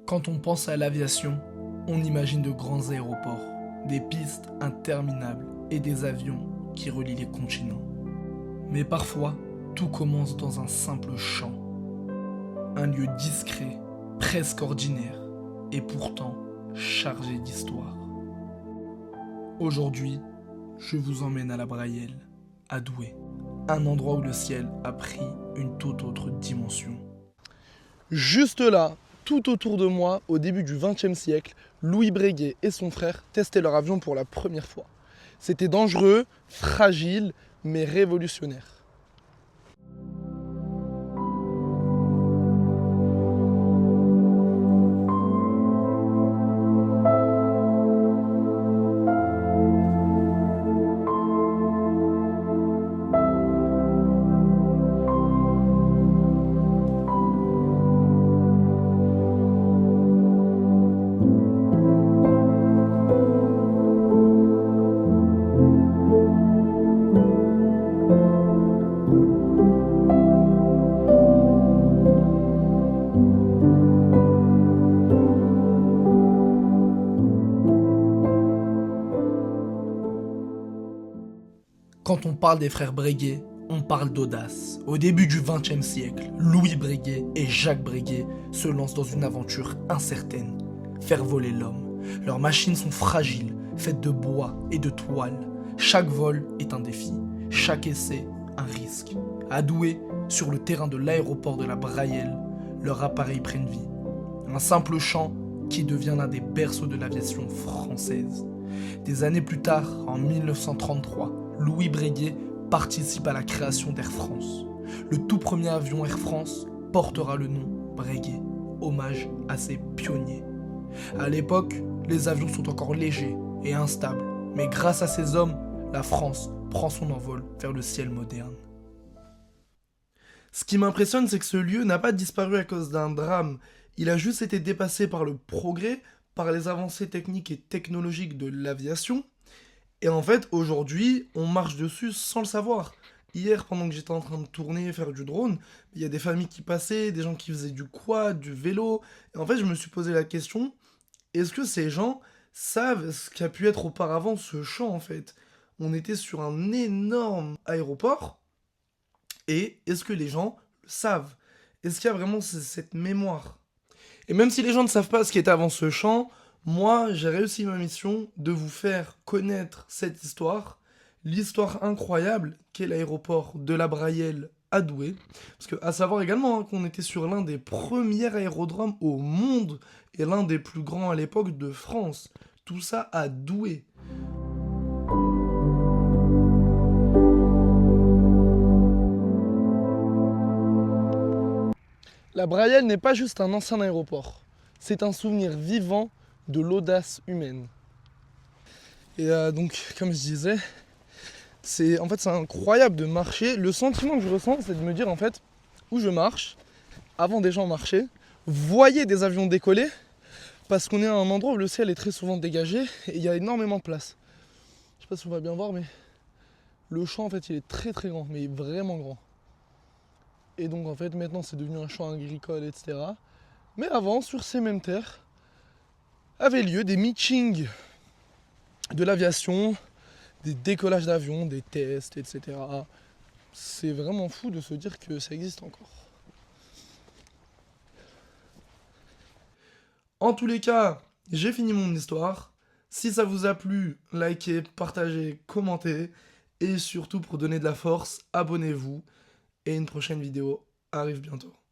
Quand on pense à l'aviation, on imagine de grands aéroports, des pistes interminables et des avions qui relient les continents. Mais parfois, tout commence dans un simple champ. Un lieu discret, presque ordinaire, et pourtant chargé d'histoire. Aujourd'hui, je vous emmène à la Brayelle, à Douai, un endroit où le ciel a pris une toute autre dimension. Juste là, tout autour de moi, au début du XXe siècle, Louis Breguet et son frère testaient leur avion pour la première fois. C'était dangereux, fragile, mais révolutionnaire. Quand on parle des frères Breguet, on parle d'audace. Au début du XXe siècle, Louis Breguet et Jacques Breguet se lancent dans une aventure incertaine, faire voler l'homme. Leurs machines sont fragiles, faites de bois et de toile. Chaque vol est un défi, chaque essai un risque. À Douai, sur le terrain de l'aéroport de la Brayelle, leurs appareils prennent vie. Un simple champ qui devient l'un des berceaux de l'aviation française. Des années plus tard, en 1933, Louis Breguet participe à la création d'Air France. Le tout premier avion Air France portera le nom Breguet, hommage à ses pionniers. À l'époque, les avions sont encore légers et instables, mais grâce à ces hommes, la France prend son envol vers le ciel moderne. Ce qui m'impressionne, c'est que ce lieu n'a pas disparu à cause d'un drame. Il a juste été dépassé par le progrès, par les avancées techniques et technologiques de l'aviation. Et en fait, aujourd'hui, on marche dessus sans le savoir. Hier, pendant que j'étais en train de tourner, faire du drone, il y a des familles qui passaient, des gens qui faisaient du quad, du vélo. Et en fait, je me suis posé la question, est-ce que ces gens savent ce qu'a pu être auparavant ce champ, en fait? On était sur un énorme aéroport, et est-ce que les gens le savent? Est-ce qu'il y a vraiment cette mémoire? Et même si les gens ne savent pas ce qui était avant ce champ, moi, j'ai réussi ma mission de vous faire connaître cette histoire, l'histoire incroyable qu'est l'aéroport de la Brayelle à Douai. Parce que, à savoir également qu'on était sur l'un des premiers aérodromes au monde et l'un des plus grands à l'époque de France. Tout ça à Douai. La Brayelle n'est pas juste un ancien aéroport, c'est un souvenir vivant de l'audace humaine. Et donc, comme je disais, c'est incroyable de marcher. Le sentiment que je ressens, c'est de me dire en fait, où je marche, avant des gens marchaient, voyaient des avions décoller, parce qu'on est à un endroit où le ciel est très souvent dégagé et il y a énormément de place. Je sais pas si on va bien voir, mais le champ en fait il est très très grand, mais vraiment grand. Et donc en fait maintenant c'est devenu un champ agricole, etc. Mais avant, sur ces mêmes terres, avaient lieu des meetings de l'aviation, des décollages d'avions, des tests, etc. C'est vraiment fou de se dire que ça existe encore. En tous les cas, j'ai fini mon histoire. Si ça vous a plu, likez, partagez, commentez. Et surtout pour donner de la force, abonnez-vous. Et une prochaine vidéo arrive bientôt.